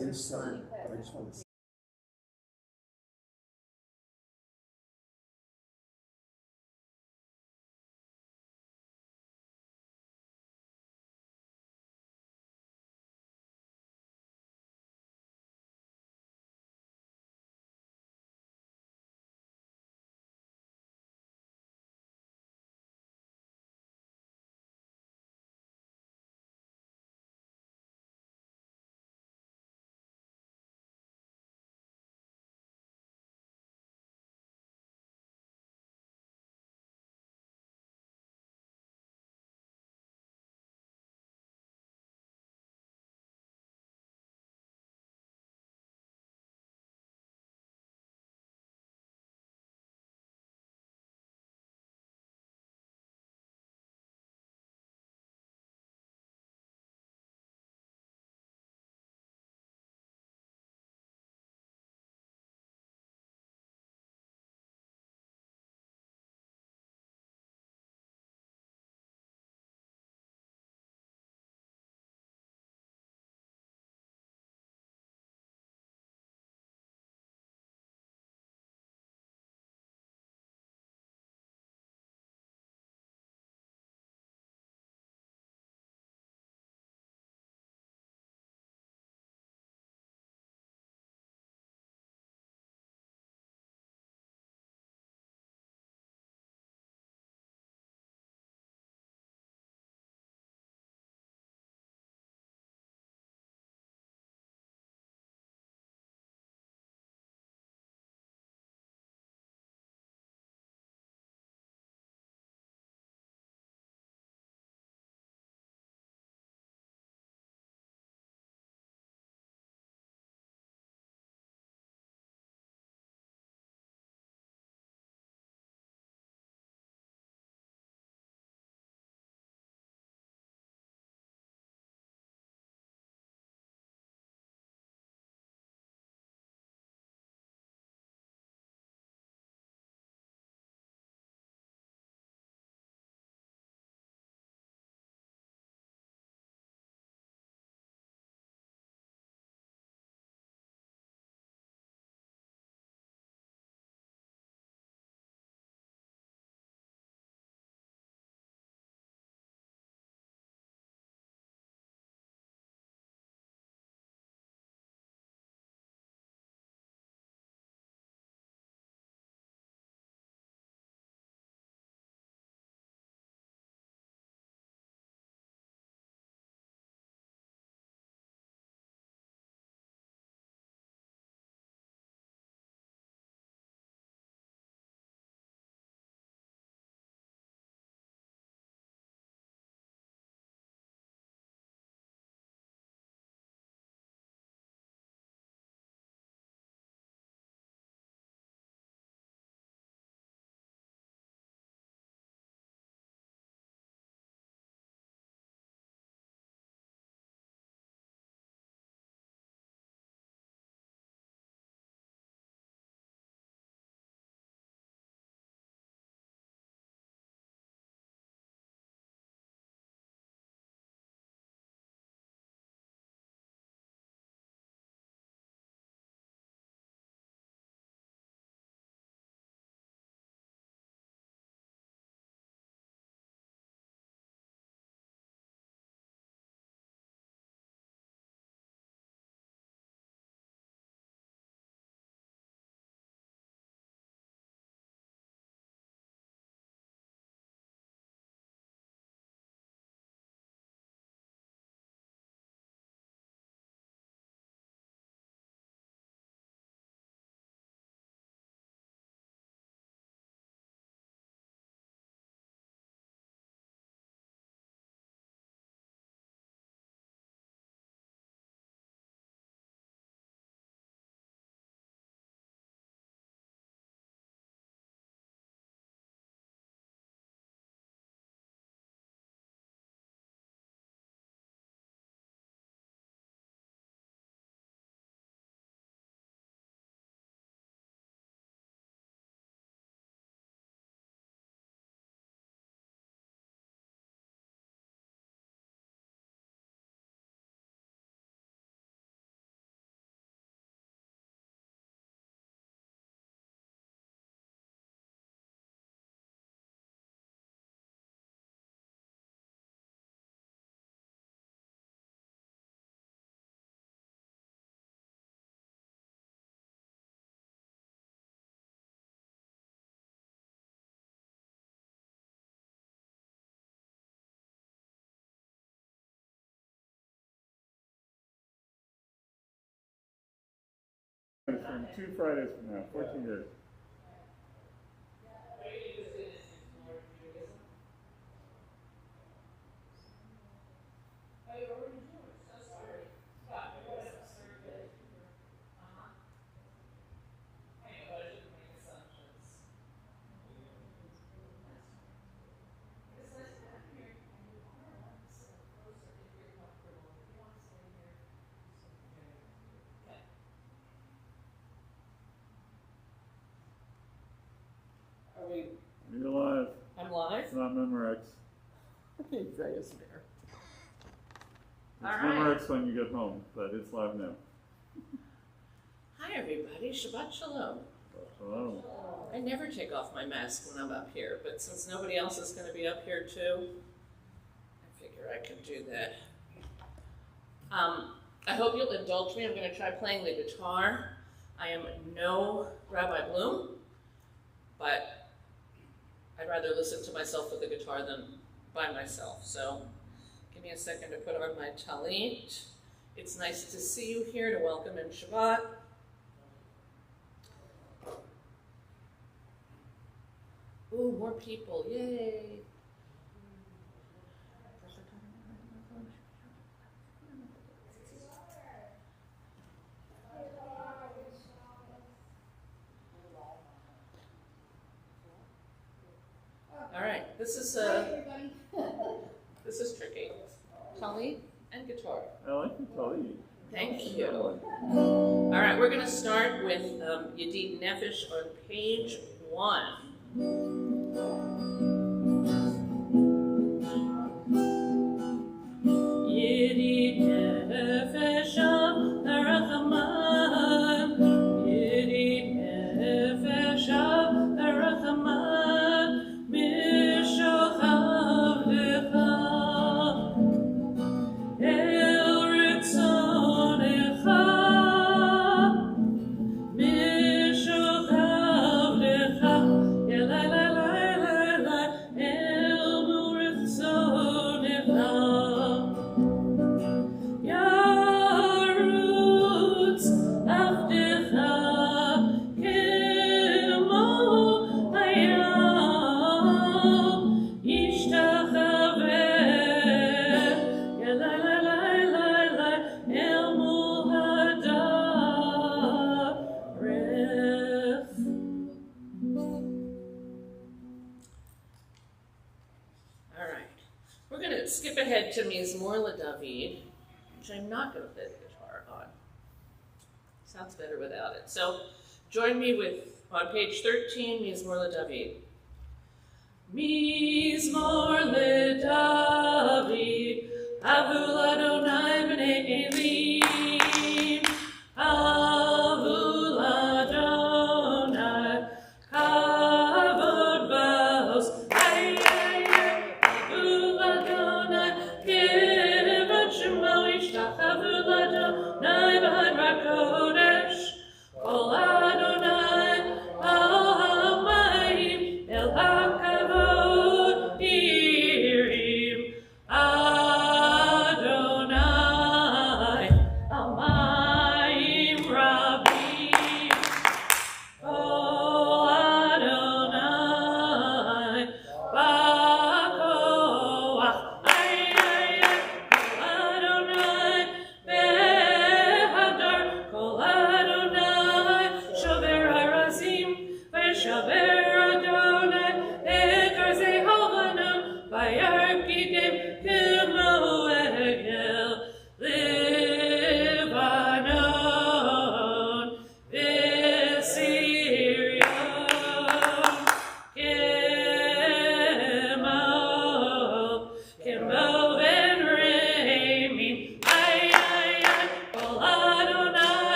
inside. But I just wanted to From 2 Fridays from now, 14 years. You're live. I'm live? It's not Memorex. It's there. It's Memorex when you get home, but it's live now. Hi everybody, Shabbat Shalom. Hello. I never take off my mask when I'm up here, but since nobody else is going to be up here too, I figure I can do that. I hope you'll indulge me. I'm going to try playing the guitar. I am no Rabbi Bloom, but I'd rather listen to myself with the guitar than by myself. So give me a second to put on my talit. It's nice to see you here, to welcome in Shabbat. Ooh, more people, yay. All right, this is tricky. Talit and guitar. I like the talit. Thank you. All right, we're going to start with Yedid Nefesh on page 1. Yedid Nefesh Rachaman, Yedid Nefesh Rachaman, Mishoch Avdecha, El Ritzonecha, Mishoch Avdecha, Elai Lai Lai Lai Lai, El Ritzonecha. Yarutz Avdecha Kemo Hayam Yishtachaveh Yelai Lai Lai Lai Lai El Muhadareth. All right, we're going to skip ahead to Mizmor LeDavid, which I'm not going to play the guitar on. Sounds better without it. So join me on page 13, Mizmor LeDavid. Mizmor LeDavid, Avul Adonai b'nei Elim, Avul Adonai, Kavod Baos, Avul Adonai, Kivod Shemo Yishtach, Avul Adonai, B'Had Rakodesh, Kol Adonai, Al-Hamayim, El HaKavod, Yirim, Adonai.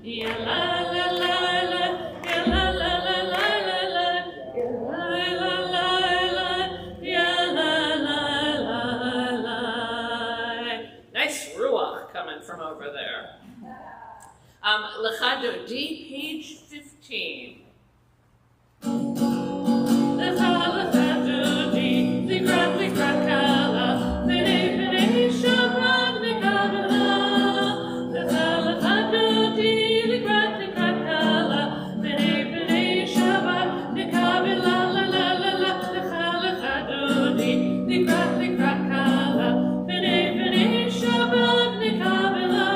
ya la la la la, ya la la la la la la, ya la la la la, ya la la la la. Nice ruach coming from over there. Lecha Dodi, page 15. Lecha Dodi, likrat likrat kala, b'nei b'nei Shabbat mikabela. Lecha Dodi, likrat likrat kala, b'nei b'nei Shabbat mikabela. La la la la. Lecha Dodi, likrat likrat kala, b'nei b'nei Shabbat mikabela.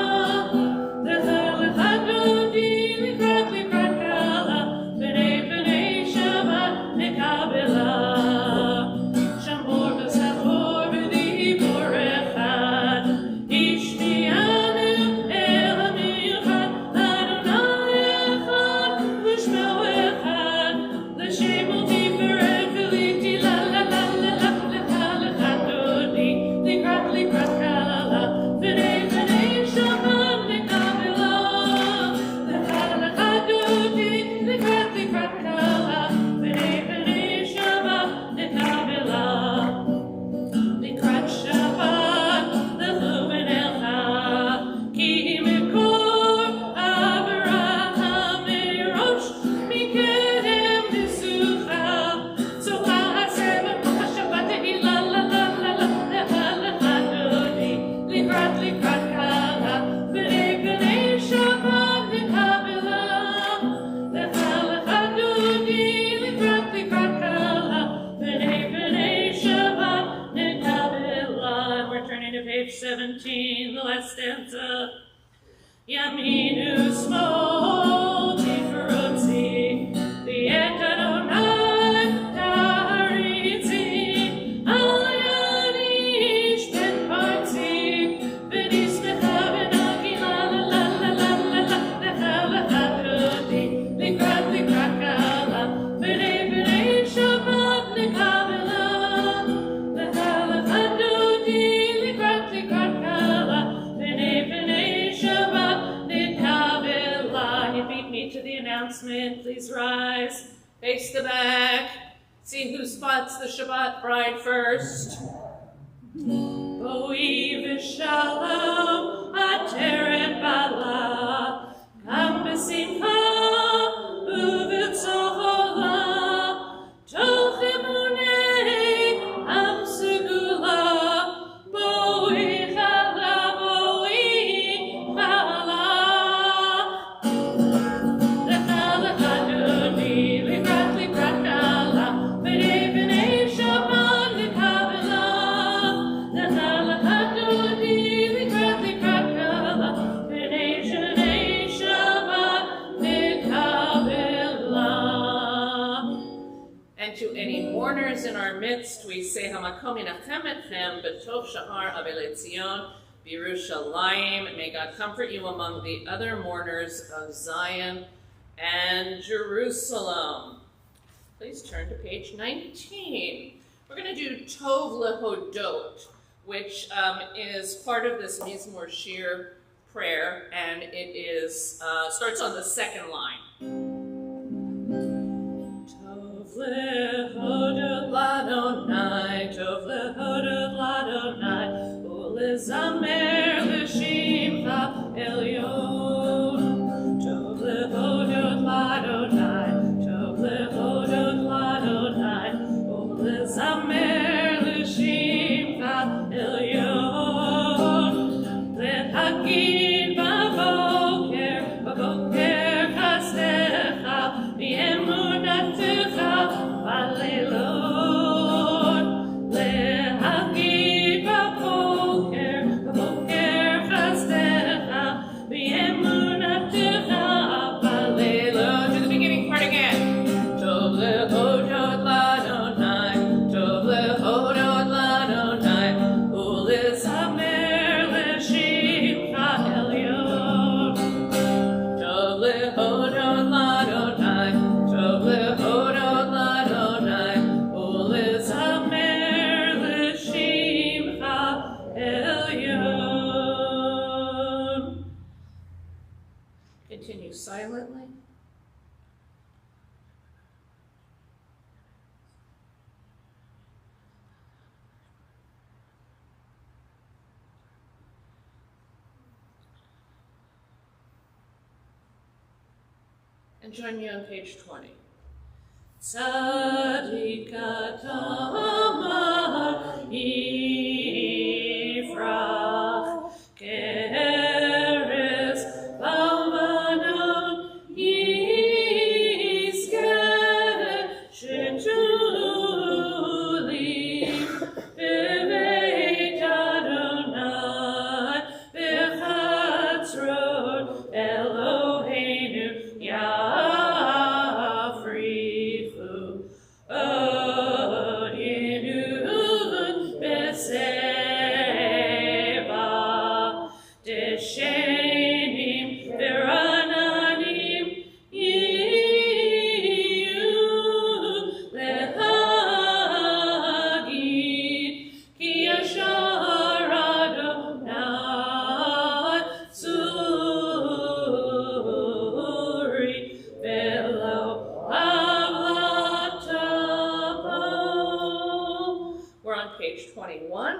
Page 17, the last stanza. Yaminu Smo Tifrotzi, Liet Adonai Taritzi, Alayanish Ben Parti, V'nis Mecha V'nagi la la la la la la la, Lecha Lecha Dodi, Likrat Likrat Kala, B'nei B'nei Shabbat Nekabela, Lecha Lecha Dodi, Likrat Likrat Kala, B'nei B'nei Shabbat Nekabela. You beat me to the announcement. Please rise. Face the back. See who spots the Shabbat bride first. Boi v'shalom ateret bala, kam b'simcha u'v'tzola, toch emunei am segula, boi chala, boi chala. Lecha lecha dodi, likrat likrat kala, b'nei b'nei Shabbat nekabela. Lecha lecha dodi, likrat likrat kala, b'nei Shabbat nekabela. And to any mourners in our midst, we say Hamakom yinachem etchem b'tov sha'ar Avelei Tzion b'Yerushalayim. May God comfort you among the other mourners of Zion and Jerusalem. Please turn to page 19. We're going to do Tov Lehodot, which is part of this Mizmor Shir prayer, and it is starts on the second line. Tov Lehodot l'Adonai, Tov Lehodot l'Adonai, u'lezamer l'shimcha elyon. Tov lehodot l'Adonai, Tov lehodot l'Adonai, u'lezamer l'shimcha elyon. Lehagid b'boker, b'boker chasecha, v'emunatecha b'leilot. Lehagid b'boker, b'boker Continue silently. And join me on page 20. Tzadik Tamar Yifrach Keres Balmanon Yizkeh Shetuli Beveit Adonai Bechatzrot Eloheinu Yafrichu Od Yenuvun Beseva Deshenim Verananim Yiyu Lehagid Ki Yashar Adonai Tzuri Velo Avlatavo. We're on page 21.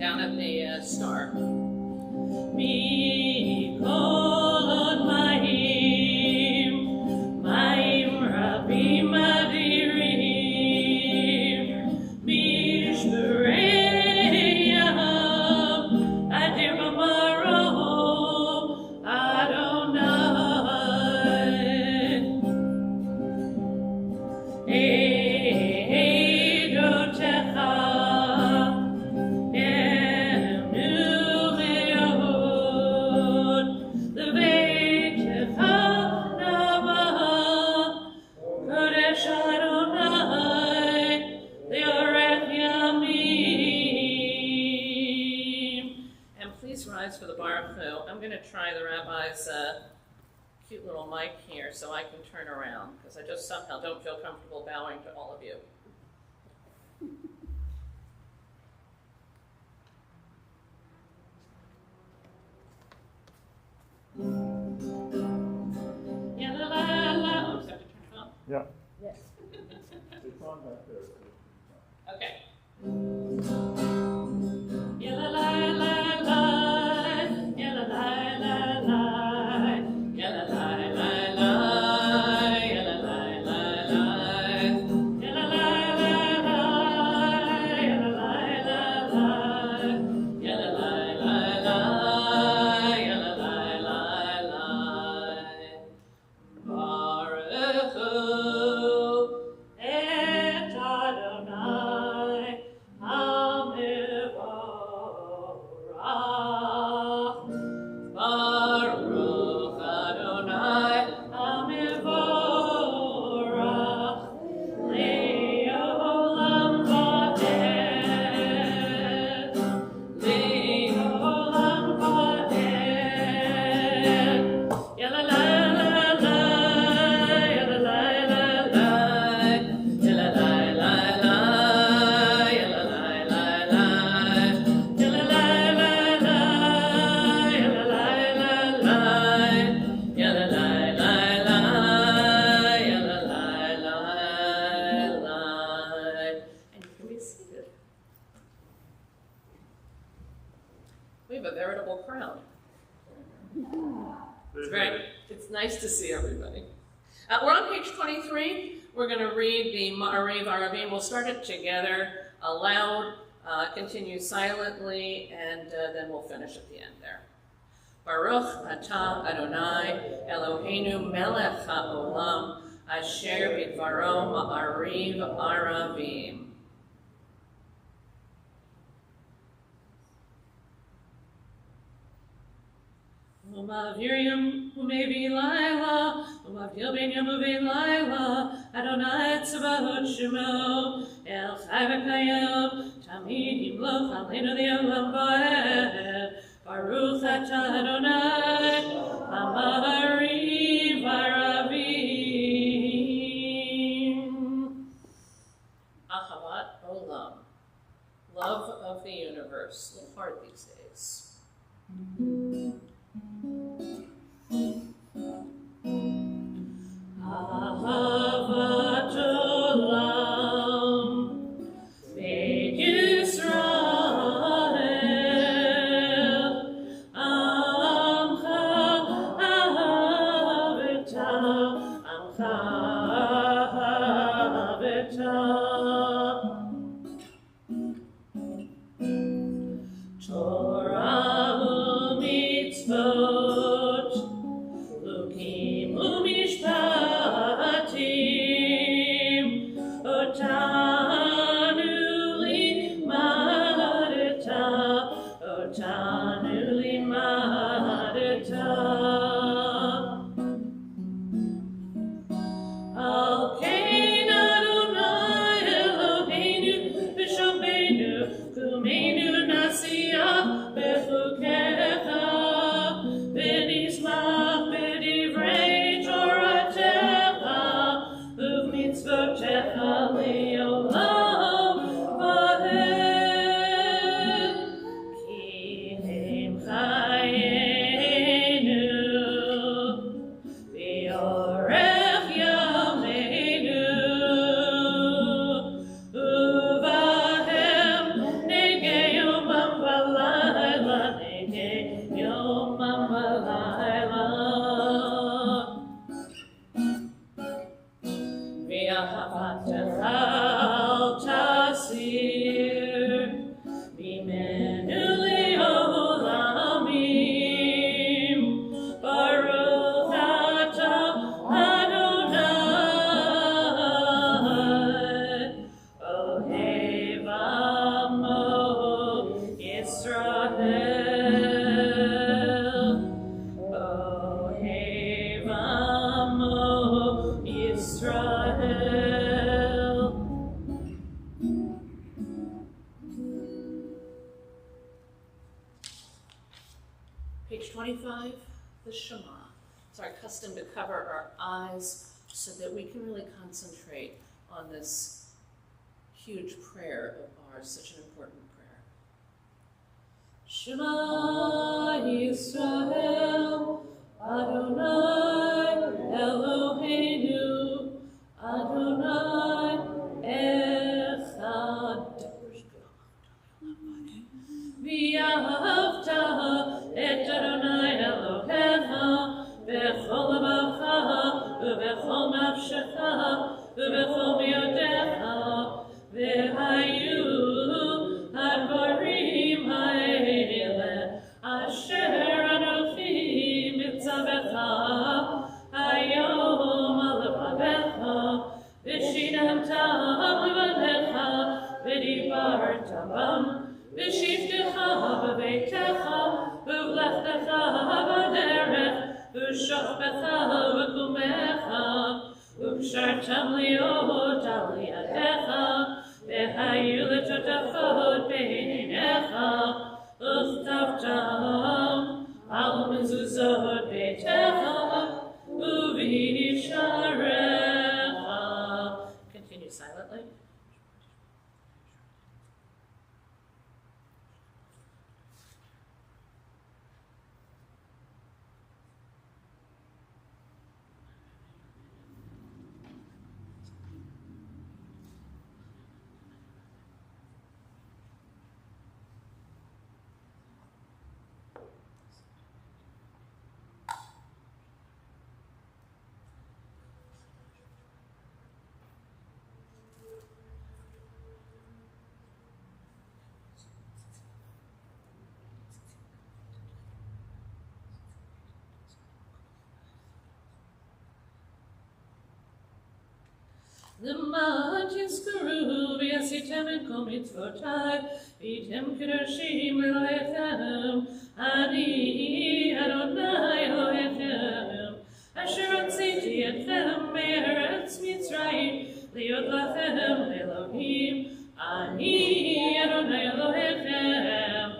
Down at the start. Mi kolot ma'im, ma'im rabim adirim, mishmerei yahav, adir b'marom Adonai. Eidotecha for the Baruch Hu. I'm going to try the rabbi's cute little mic here so I can turn around, because I just somehow don't feel comfortable bowing to all of you. Yeah, la la la. Oh, do I have to turn it on? Yeah. Yes. It's on back there. Okay. Yeah, la la la la. Yeah, la la la la. Yeah, la la la la. Yeah, la la la la. Yeah, la la la la. Yeah, la la la la. Yeah, la la la la. Yeah, la la la la. Baruch Hu et Adonai HaMevorach. Baruch Adonai HaMevorach Le'olam va'ed, Le'olam va'ed. Ya la la la la, ya la la la la, ya la la la la, ya la la la la, ya la la la la, ya la la la la, ya la la la la, ya la la la la. And you can be seated. We have a veritable crowd. It's great. It's nice to see everybody. We're on page 23. We're going to read the Ma'ariv Arabim. We'll start it together, aloud, continue silently, and then we'll finish at the end there. Baruch atah Adonai Eloheinu melech haolam asher bidvaro ma'ariv aravim. Umavir yom umevi laila, umavir ben yom umevi laila, Adonai tzavot shemo, El chai v'kayom, tamid yimloch aleinu li'olam va'ed. Baruch atah Adonai, Amariv Aravim. Ahavat olam, love of the universe. A little hard these days. Ahavat olam, Beit Yisrael, Amcha ahaveta, Amcha ahaveta. Torah u'mitzvot, Lukim u'mishpatim, Otanu limadeta, Otanu limadeta. Al Kain Adonai Eloheinu v'shomeinu kumeinu nasiya b'chukecha v'nismach b'divrei toratecha u'v'mitzvotecha le'olam va'ed ki hem chayenu v'yorech yameinu uvahem nege yomam v'layla nege yomam v'layla v'ahavatcha al tasir v'imenu le'olamim Baruch atah Adonai Ohev Amo Yisrael Ohev Amo Yisrael. Page 25, the Shema. It's our custom to cover our eyes so that we can really concentrate on this huge prayer of ours, such an important prayer. Shema Yisrael, Adonai Eloheinu, Adonai Echad. V'ahavta et Adonai Elohecha b'chol levacha u'b'chol nafshecha u'b'chol miotecha v'hayu hadvarim ha'ele asher anochi mitzavecha hayom alevavecha v'shinamtam levanecha v'dibarta bam v'shivtecha b'beitecha v'vlechtecha b'derech v'shofbecha v'kumecha v'kshartam liot al yadecha v'hayu letotafot beinecha v'chtavtam al mezuzot beitecha u'v'yisharecha. Continue silently. L'ma tizkaru v'yasitem et kol mitzvotai v'yitem kedoshim Elohechem ani Adonai Elohechem asher hotziti etchem me'eretz Mitzrayim liot lachem Elohim ani Adonai Elohechem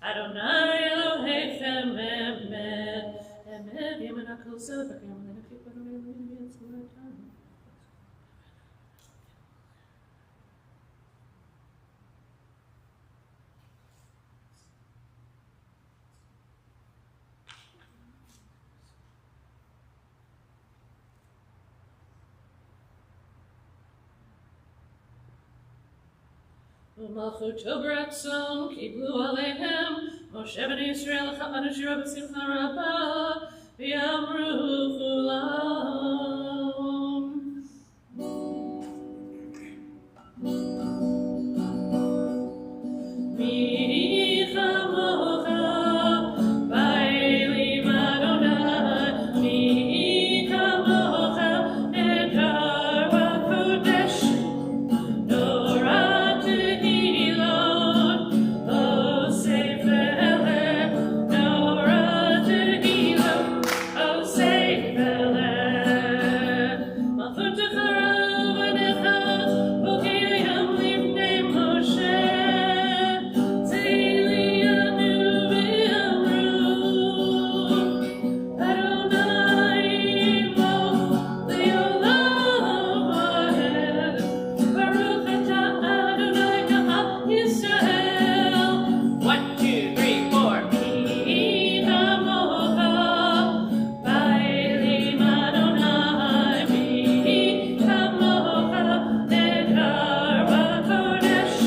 Adonai Elohechem Emet Emet Yemen HaKol Zevachem Lenakik Adonai Elohim Yitzvotai. U'malchut Tobratzon kiblu alehem Moshe b'nei Yisrael cha'an ashira b'simcha rabbah v'yamru chulam. Mi chamocha ba'elim Adonai, mi chamocha edar b'kodesh, Torah tehilot, osef eleh, Torah tehilot, osef eleh. Malchut techarav anecha, v'kiyam livnei Moshe, Zeli anu v'yamru, Adonai imo le'olam va'ed, Baruch atah Adonai Ka'al Yisrael. 1, 2, 3, 4. Mi chamocha ba'elim Adonai, mi chamocha edar b'kodesh,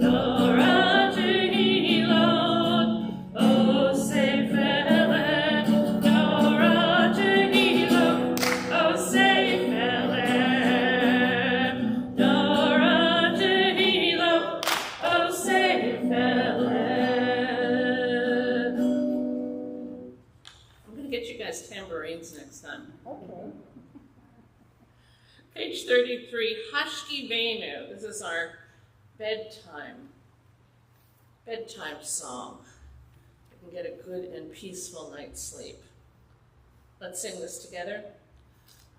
Torah tehilot, osef eleh, Torah tehilot, osef eleh, Torah tehilot, osef eleh. I'm going to get you guys tambourines next time. Okay. Page 33, Hashkivenu. This is our bedtime song. You can get a good and peaceful night's sleep. Let's sing this together.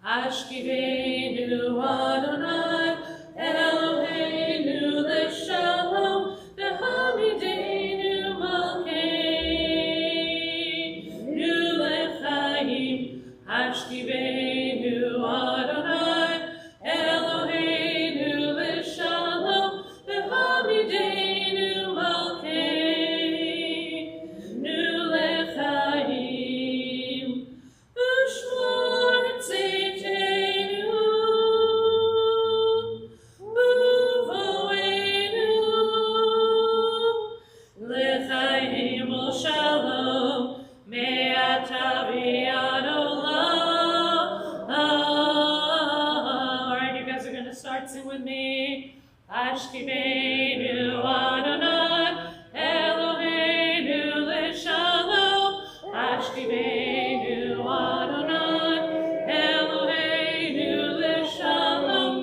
Hashkivenu Adonai Eloheinu leshalom v'hamidenu malkeinu lechaim. Hashkivenu Adonai Eloheinu leshalom v'hamidenu malkeinu lechaim. Ushmor tzedkenu uvoenu lechaim u'shalom me'ata v'ad olam. All right, you guys are going to start sing with me. Hashkivenu Adonai Eloheinu leshalom. Hashkivenu Adonai Eloheinu leshalom.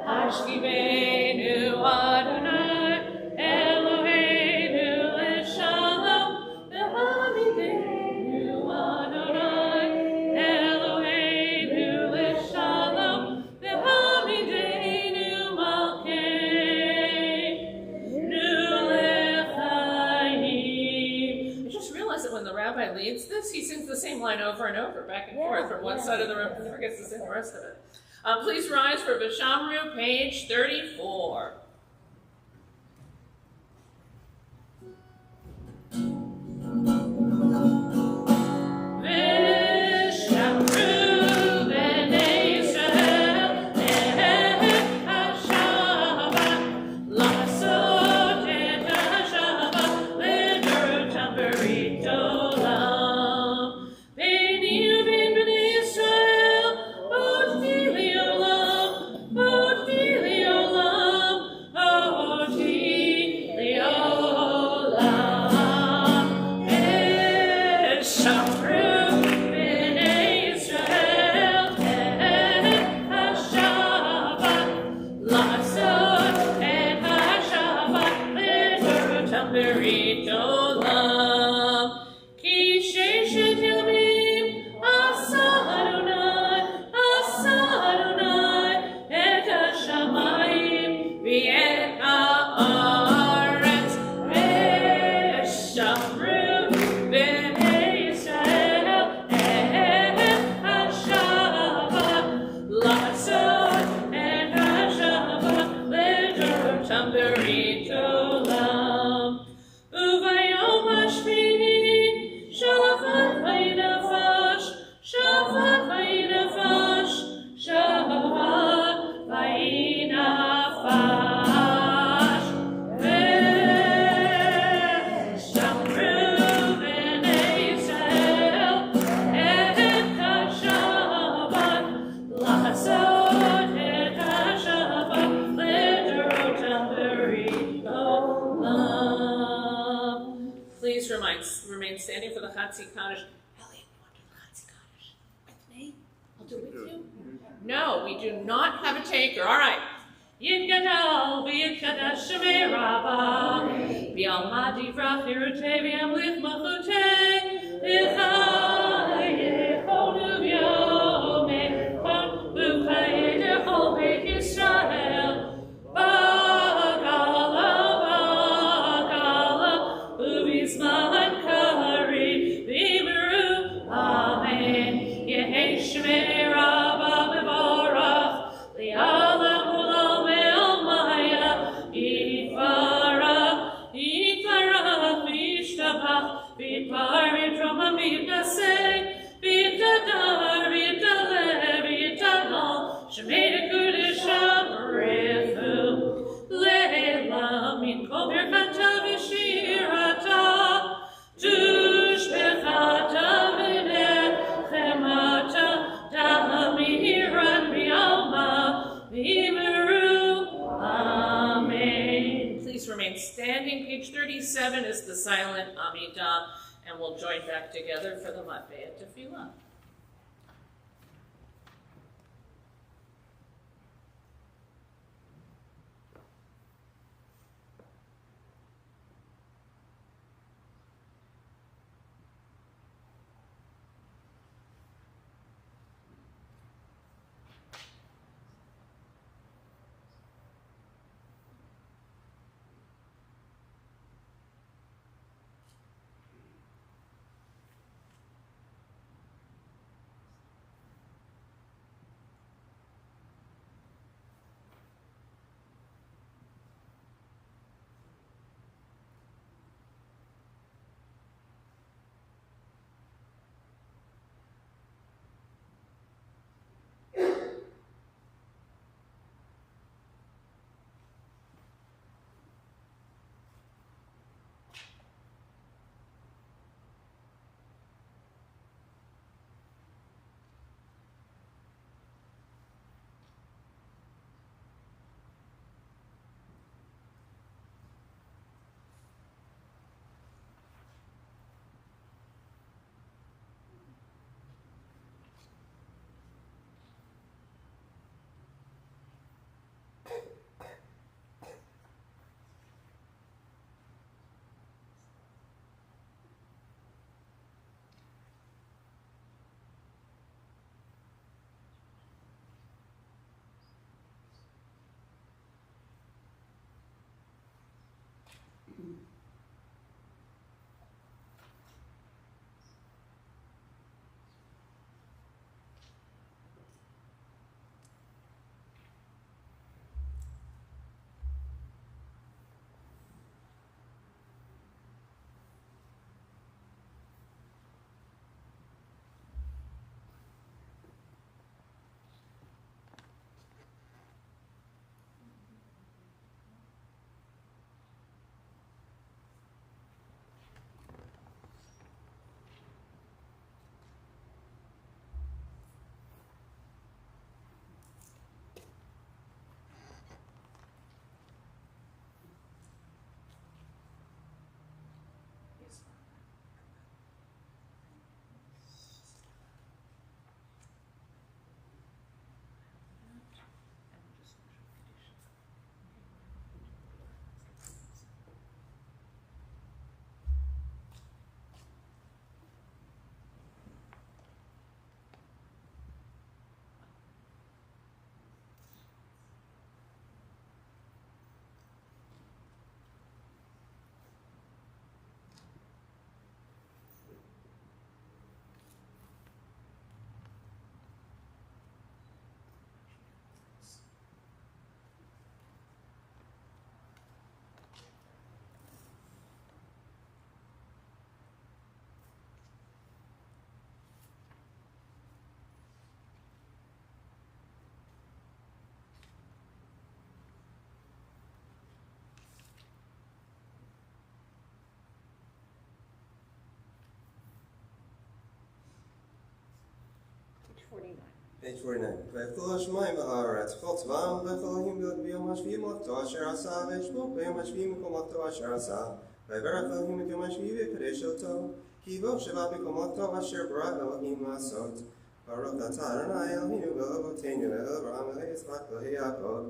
Hashkivenu Adonai Eloheinu leshalom. V'hamidenu Adonai Eloheinu leshalom. V'hamidenu malkeinu lechaim. I just realized that when the rabbi leads this, he sings the same line over and over, back and forth from one side of the room, and forgets to sing the rest of it. Please rise for Vishamru, page 34. Vishamru b'nei Yisrael et hashavat, la'asot et hashavat le'doratam berit olam. B'ni u'ben b'nei Yisrael, bod'i li'olam, bod'i li'olam, Please remain standing for the Chatzi Kaddish. Elliot, you want to do the Chatzi Kaddish with me? I'll do it with you. No, we do not have a taker. All right. Yitgadal v'yitkadosh shemei Rabbah v'alma divrach hirutei v'yamlich malchutei v'chayei chonu v'yomei v'chayei dechol beit Yisrael b'gala u'v'zman kari v'imru amen yehei shemei Rabbah v'vorach li'alam Shemei Kudesha Brefu Leila Min Kol Birchata V'Shirata Tushbechata V'Nechemata Damiran V'Alma V'Imru Amen. Please remain standing. Page 37 is the silent Amidah, and we'll join back together for the Matbei Tefillah. Page 49. ויפתור השמיים והארץ, וכל צבאם וכל אלוהים ביום השביעי מלאכתו אשר עשה, וישבו ביום השביעי מקומתו אשר עשה, ויברך אלוהים את יום השביעי ויקדש אותו, כי בו שבת מקומותו אשר ברא אלוהים לעשות. ברוך אתה אדוני אלוהינו לאבותינו לאברהם וליצחק וליעקב,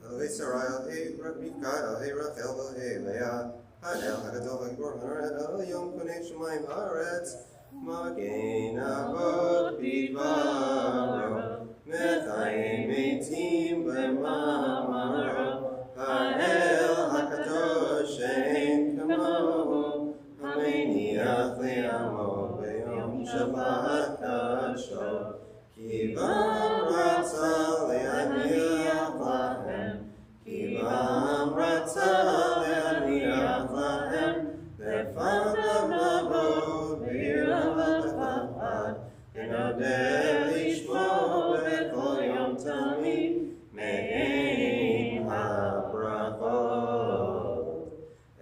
אלוהי שרה אלוהי רבקה אלוהי רחל אלוהי לאה, האל הגדול הגיבור הנורא אל יום קונה שמיים הארץ, מגן אבות בדברו, מחיים מתים במאמרו, האל הקדוש שאין כמוהו, המניח לעמו ביום שבת קדשו, כי בם רצה להניח להם, כי בם רצה להניח להם, לפניו לבוא בעיר ופחד, ונודה לשמו בכל יום תמיד, מעין הברכות.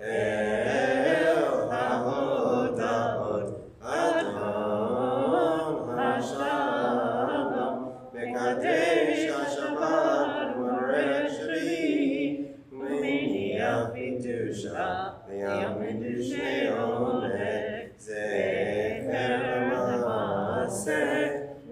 אל ההודעות, אדון השלום, מקדש השבת ומברך שביעי, ומניח בקדושה לים מדושי עומק, זכר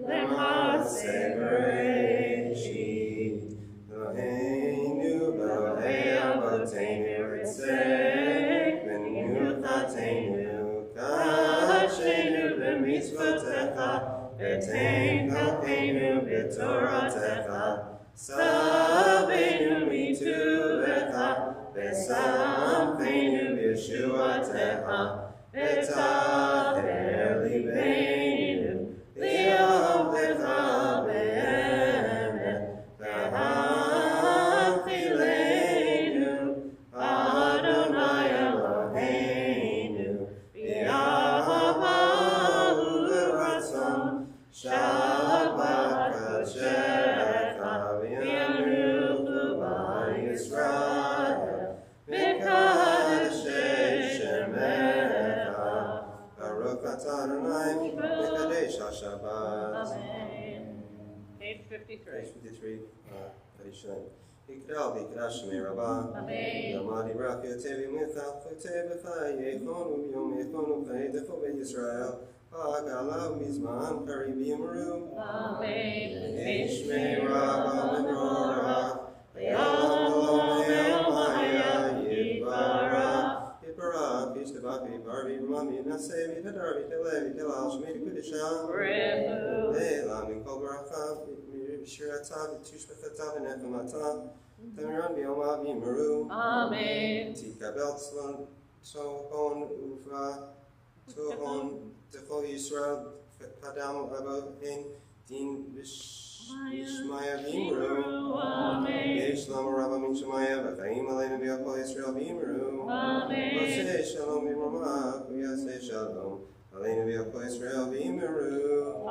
למעשה בראשית. אלוהינו ואלוהי אבותינו רצק במנוחתנו, קדשנו במצוותיך, ותן כלפינו בתורתך, סבנו מטובך, ושמחנו בישועתך, ותחר ליבנו לעבדך באמת, והאכילנו אדוני אלוהינו, באהבה וברצון, שבת קדשך, וינוחו בישראל, מקדשי שמך. ברוך אתה אדוני מקדש השבת. Page 53. Page 53, Kadishan. יקרא ויקרא שמי רבה. יאמר יברח יוצא וימלך חוטא בחייכון וביומכון ובחיי בית ישראל. הגלה ומזמן קריב יאמרו. שמי רבה מבורך. ויעלם אלוהיה יתברך. יתברך ישתבח ויבר וירמה וינשא ויתהדר ויתהלל ויתהלל שמי לקודשה. לעילם מכל ברכה בשירתה ותשבחתה ונחמתה. תמירן ביומה ויאמרו. Amen. תקבל צהון וברה צהון תכל ישראל קדם אבוהן דין ושמיה ויאמרו. יש לנו רבה מן שמיה וחיים עלינו ויכל ישראל ויאמרו. ועושה שלום במרומה ויעשה שלום עלינו ויכל ישראל ויאמרו.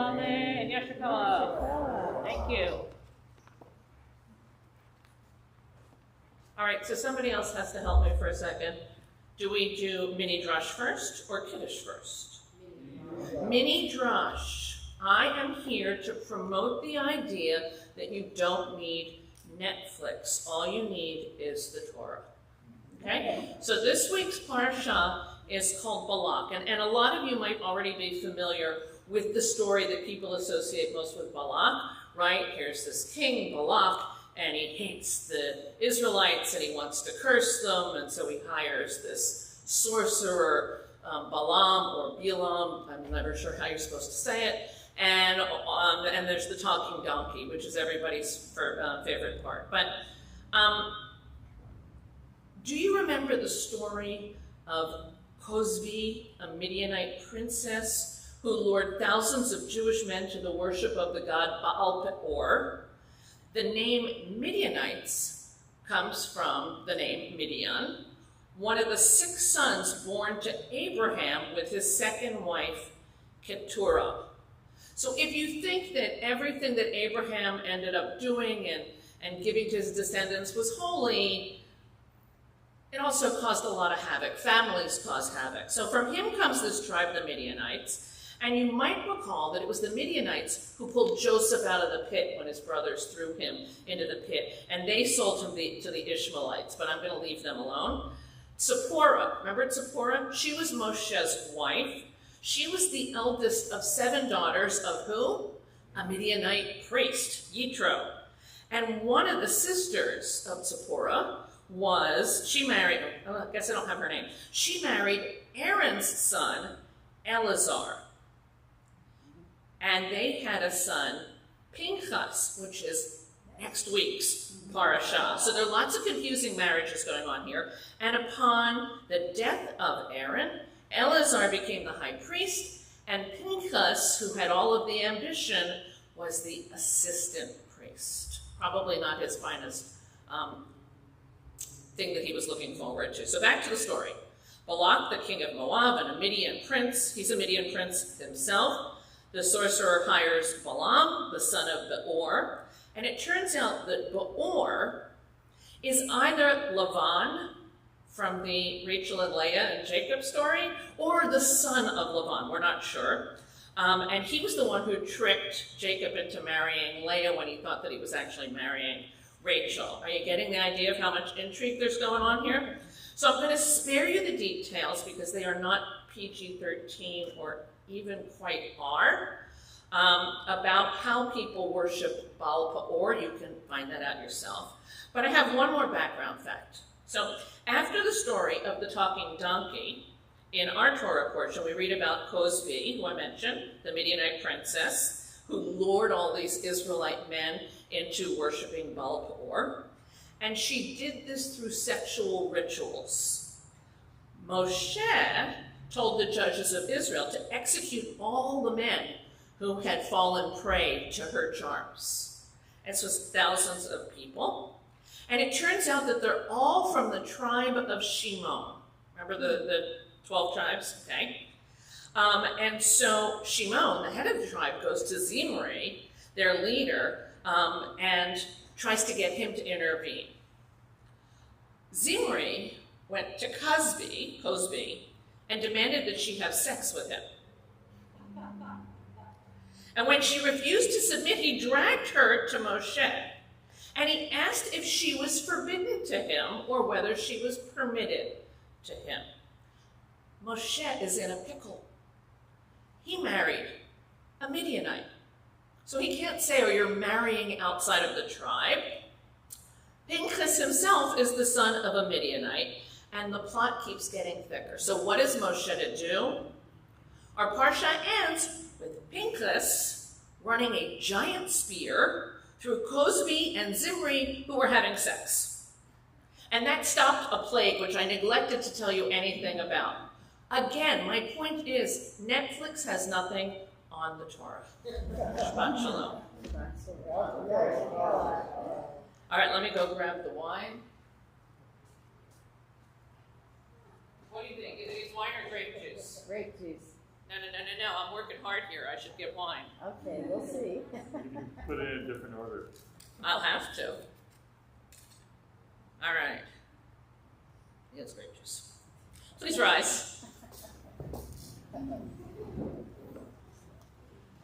Amen. Yeshua. Thank you. All right, so somebody else has to help me for a second. Do we do mini drush first or kiddush first? Mini drush. I am here to promote the idea that you don't need Netflix. All you need is the Torah. Okay? So this week's parsha is called Balak. And a lot of you might already be familiar with the story that people associate most with Balak, right? Here's this king, Balak, and he hates the Israelites and he wants to curse them, and so he hires this sorcerer, Balaam or Bilam, I'm never sure how you're supposed to say it, and there's the talking donkey, which is everybody's favorite part. But do you remember the story of Cozbi, a Midianite princess who lured thousands of Jewish men to the worship of the god Baal Peor? The name Midianites comes from the name Midian, one of the 6 sons born to Abraham with his second wife, Keturah. So if you think that everything that Abraham ended up doing and giving to his descendants was holy, it also caused a lot of havoc. Families cause havoc. So from him comes this tribe, the Midianites. And you might recall that it was the Midianites who pulled Joseph out of the pit when his brothers threw him into the pit, and they sold him to the Ishmaelites, but I'm going to leave them alone. Zipporah, remember Zipporah? She was Moshe's wife. She was the eldest of 7 daughters of who? A Midianite priest, Yitro. And one of the sisters of Zipporah she married, I guess I don't have her name. She married Aaron's son, Eleazar. And they had a son, Pinchas, which is next week's parasha. So there are lots of confusing marriages going on here. And upon the death of Aaron, Eleazar became the high priest, and Pinchas, who had all of the ambition, was the assistant priest. Probably not his finest thing that he was looking forward to. So back to the story. Balak, the king of Moab, and a Midian prince, he's a Midian prince himself. The sorcerer hires Balaam, the son of Beor, and it turns out that Beor is either Lavan from the Rachel and Leah and Jacob story, or the son of Lavan, we're not sure. And he was the one who tricked Jacob into marrying Leah when he thought that he was actually marrying Rachel. Are you getting the idea of how much intrigue there's going on here? So I'm going to spare you the details because they are not PG-13 or even quite R, about how people worship Baal Peor. You can find that out yourself. But I have one more background fact. So after the story of the talking donkey, in our Torah portion, we read about Cozbi, who I mentioned, the Midianite princess, who lured all these Israelite men into worshiping Baal Peor. And she did this through sexual rituals. Moshe told the judges of Israel to execute all the men who had fallen prey to her charms. This was thousands of people. And it turns out that they're all from the tribe of Shimon. Remember the 12 tribes? Okay. And so Shimon, the head of the tribe, goes to Zimri, their leader, and tries to get him to intervene. Zimri went to Cozbi, and demanded that she have sex with him. And when she refused to submit, he dragged her to Moshe, and he asked if she was forbidden to him or whether she was permitted to him. Moshe is in a pickle. He married a Midianite. So he can't say, oh, you're marrying outside of the tribe. Pinchas himself is the son of a Midianite, and the plot keeps getting thicker. So what is Moshe to do? Our parsha ends with Pinchas running a giant spear through Cozbi and Zimri, who were having sex. And that stopped a plague, which I neglected to tell you anything about. Again, my point is, Netflix has nothing on the Torah. Shabbat shalom. All right, let me go grab the wine. What do you think? Is wine or grape juice? Grape juice. No, I'm working hard here. I should get wine. Okay, we'll see. Put it in a different order. I'll have to. All right. It's grape juice. Please rise.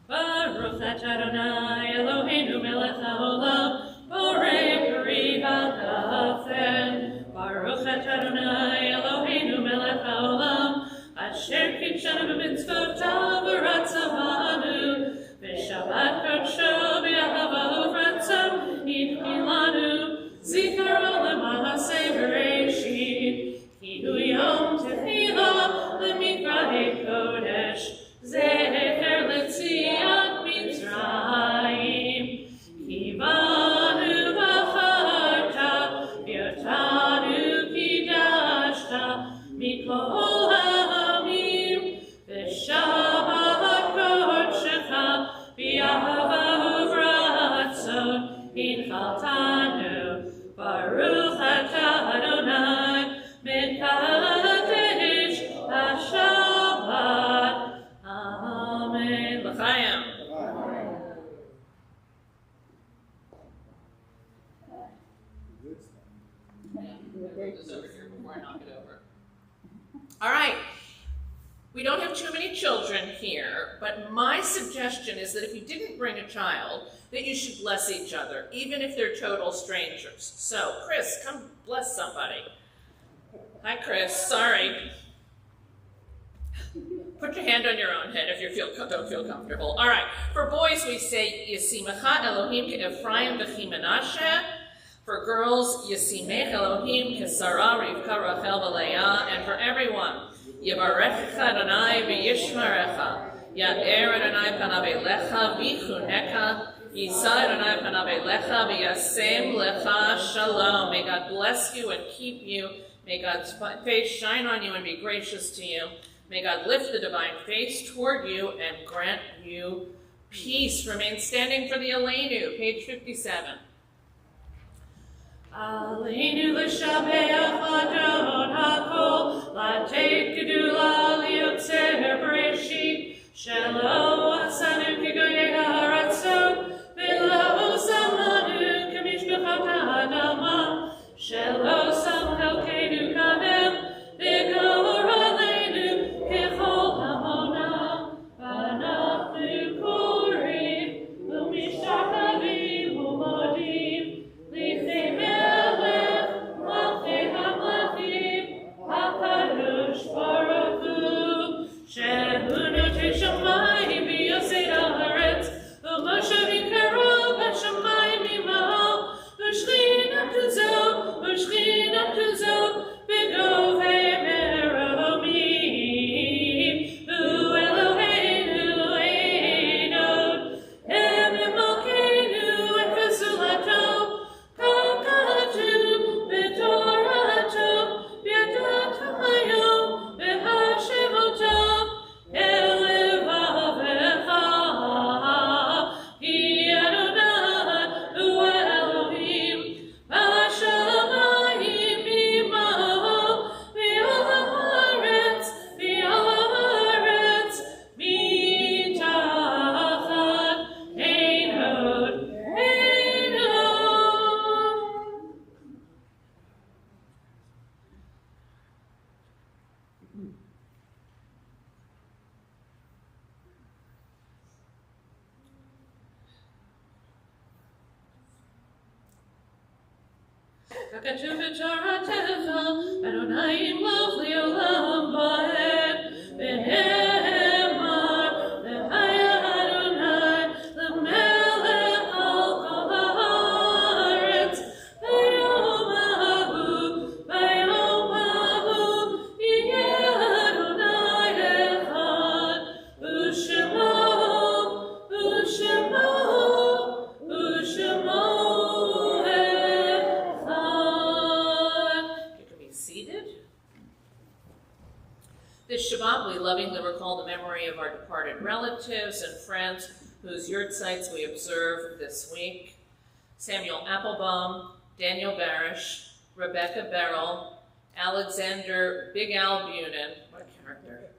Baruch atah Adonai Eloheinu melech haolam, borei peri v'gafen. Baruch atah Adonai Eloheinu melech haolam, asher kitshanu b'mitzvotav v'ratzavanu, v'shabbat kodsho b'ahava uvratzah idchilanu, zikaro lema'aseh bereishit, ki hu yom tefillah l'mikrah kodesh, zecher l'tziat Mitzrayim, ki banu v'charta, v'yotanu kidashta, mikol ha'amim, v'shabbat We don't have too many children here, but my suggestion is that if you didn't bring a child, that you should bless each other, even if they're total strangers. So, Chris, come bless somebody. Hi, Chris. Sorry. Put your hand on your own head if you don't feel comfortable. All right. For boys, we say Yasimecha Elohim Ephraim v'chi Menashe. For girls, Yasimech Elohim Kesara Rivka Rachel v'Leah. And for everyone, Yivarechecha Adonai v'yishmerecha. Ya'er Adonai panav elecha v'chuneka. Yisa Adonai panav elecha v'yasem lecha shalom. May God bless you and keep you. May God's face shine on you and be gracious to you. May God lift the divine face toward you and grant you peace. Remain standing for the Aleinu, page 57. Aleinu l'shabeach l'adon hakol, l'ateit gedula liotzer bereshit, shelo asanu kegoyei haratzon, v'lo samanu k'mishpachot ha'adama, shelo sam chelkeinu kamel, v'gor aleinu kechol hamona, v'anachnu korim, v'mishtachavim u'modim, l'ifnei melech, malchei hamlachim, hakadosh baruch hu, shehu notei shamayim v'yosei haaretz, v'moshe v'karo b'shamayim imaho, v'shchina tuzo, v'shchina tuzo, v'govei meromim, hu Eloheinu einod, hem emolkeinu efezulato, kakatu b'torato, b'yadat hayom, b'hashemoto, elevavecha, hi Adonai, hu Elohim, b'shamayim imaho, v'al haaretz, mitachat einod, einod. Kakatu v'toratecha, Adonai yimloch li'olam va'ed, v'hemar, v'haya Adonai, l'melech al kol haaretz, v'yom hahu, yeh Adonai echad, u'shemo, u'shemo, u'shemo echad. You can be seated. This Shabbat, we lovingly recall the memory of our departed relatives and friends whose yurtzites we observe this week. Samuel Applebaum, Daniel Barish, Rebecca Beryl, Alexander Big Al Bunin, what a character,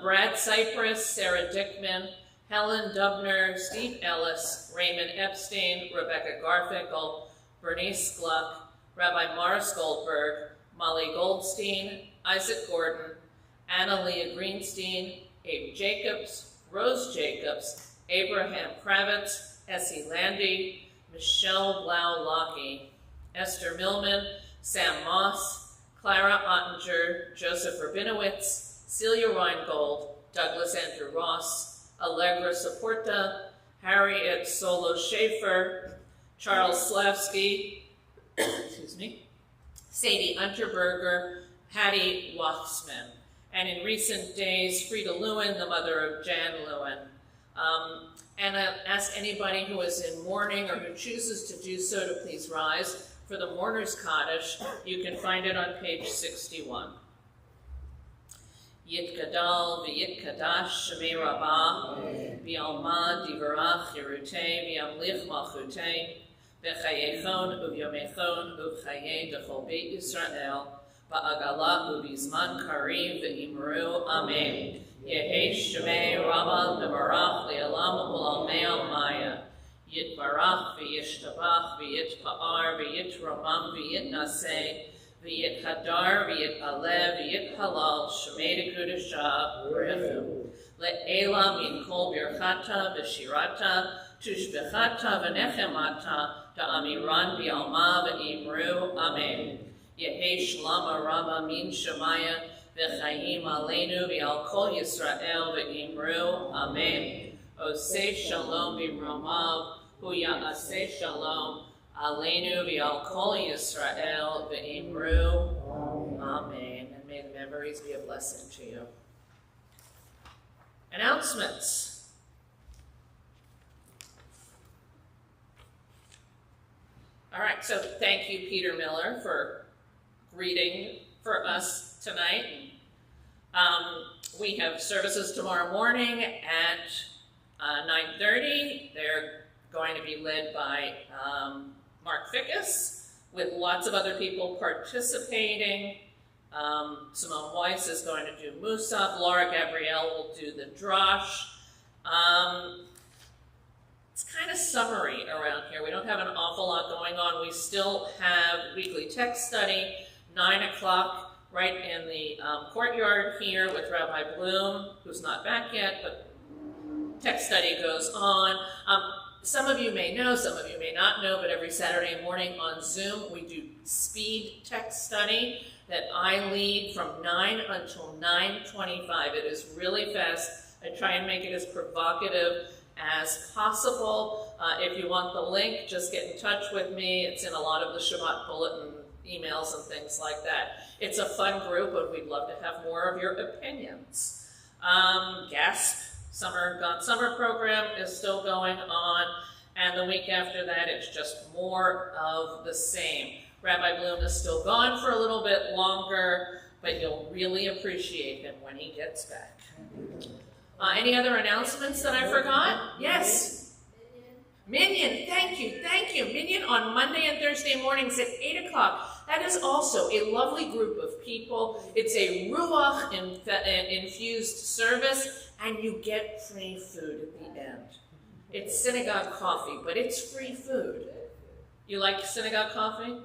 Brad Cypress, Sarah Dickman, Helen Dubner, Steve Ellis, Raymond Epstein, Rebecca Garfinkel, Bernice Gluck, Rabbi Morris Goldberg, Molly Goldstein, Isaac Gordon, Anna Leah Greenstein, Abe Jacobs, Rose Jacobs, Abraham Kravitz, Essie Landy, Michelle Blau-Lockie, Esther Millman, Sam Moss, Clara Ottinger, Joseph Rabinowitz, Celia Reingold, Douglas Andrew Ross, Allegra Saporta, Harriet Solo Schaefer, Charles Slavsky, excuse me, Sadie Unterberger, Hattie Wathsman, and in recent days, Frida Lewin, the mother of Jan Lewin. And I ask anybody who is in mourning or who chooses to do so to please rise for the Mourner's Kaddish. You can find it on page 61. Yitkadal v'yitkadash shemei rabah, v'yalmad divarach yerutei, v'yamlich malchutei, v'chayechon uvyomechon uv'chayei d'chol beit Yisrael, v'agala uv'izman karim v'imru amen. Yehi shemei rabah v'barach li'alam u'lalmei al-maya. Yitbarach v'yishtabach v'yitpa'ar v'yitramam v'yitnaseh, v'yit hadar, v'yit alev, v'yit halal, shemei dekudasha, b'refu. Le'ela min kol birchata v'shirata, tushbechata v'nechemata, da'amiran bi'alma v'imru, amen. Yehi shlama rabba min shemaya, v'chayim aleinu v'al kol Yisrael v'imru, amen. Oseh shalom b'romav, hu ya'aseh shalom, aleinu v'al kol Yisrael v'imru, amen. And may the memories be a blessing to you. Announcements. All right, so thank you, Peter Miller, for greeting for us tonight. We have services tomorrow morning at 9:30. They're going to be led by Mark Fickus, with lots of other people participating. Simone Weiss is going to do Musaf. Laura Gabrielle will do the Drosh. It's kind of summery around here. We don't have an awful lot going on. We still have weekly text study, 9 o'clock, right in the courtyard here with Rabbi Bloom, who's not back yet, but text study goes on. Some of you may know, some of you may not know, but every Saturday morning on Zoom, we do speed text study that I lead from 9 until 9:25. It is really fast. I try and make it as provocative as possible. If you want the link, just get in touch with me. It's in a lot of the Shabbat bulletin emails and things like that. It's a fun group, and we'd love to have more of your opinions. GASP, Summer program is still going on, and the week after that, it's just more of the same. Rabbi Bloom is still gone for a little bit longer, but you'll really appreciate him when he gets back. Any other announcements that I forgot? Yes? Minyan, thank you. Minyan on Monday and Thursday mornings at 8 o'clock. That is also a lovely group of people. It's a Ruach infused service, and you get free food at the end. It's synagogue coffee, but it's free food. You like synagogue coffee?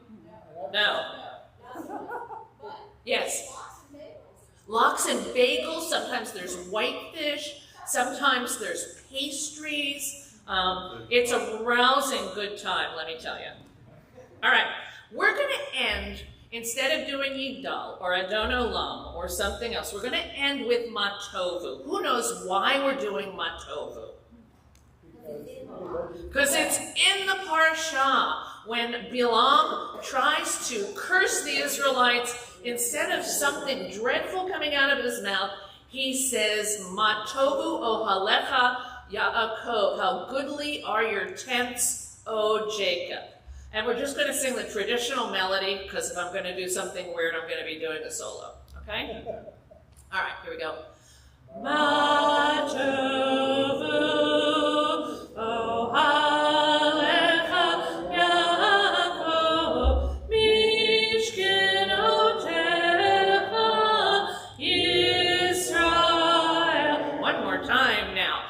No. Yes. Lox and bagels. Sometimes there's whitefish. Sometimes there's pastries. It's a rousing good time, let me tell you. All right. We're going to end, instead of doing Yigdal or Adon Olam or something else, we're going to end with Matovu. Who knows why we're doing Matovu? Because it's in the Parsha. When Bilam tries to curse the Israelites, instead of something dreadful coming out of his mouth, he says, Matovu ohalecha Yaakov, how goodly are your tents, O Jacob. And we're just going to sing the traditional melody, because if I'm going to do something weird, I'm going to be doing a solo. Okay? All right, here we go. Matovu ohalecha Yaakov, mishkenotecha Yisrael. One more time now.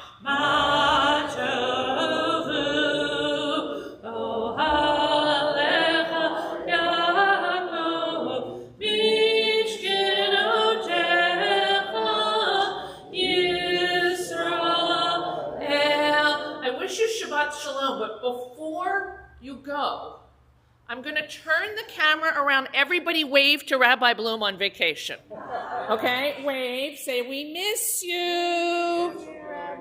Shalom, but before you go, I'm going to turn the camera around. Everybody wave to Rabbi Bloom on vacation. Okay, wave. Say, we miss you.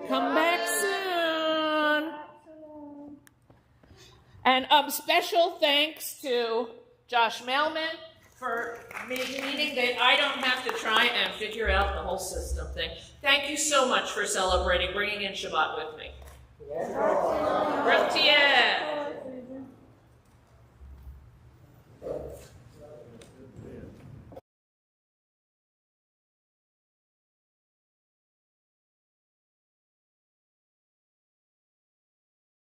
Come back soon. And special thanks to Josh Mailman for meaning that I don't have to try and figure out the whole system thing. Thank you so much for celebrating, bringing in Shabbat with me. Brach Tiyeh.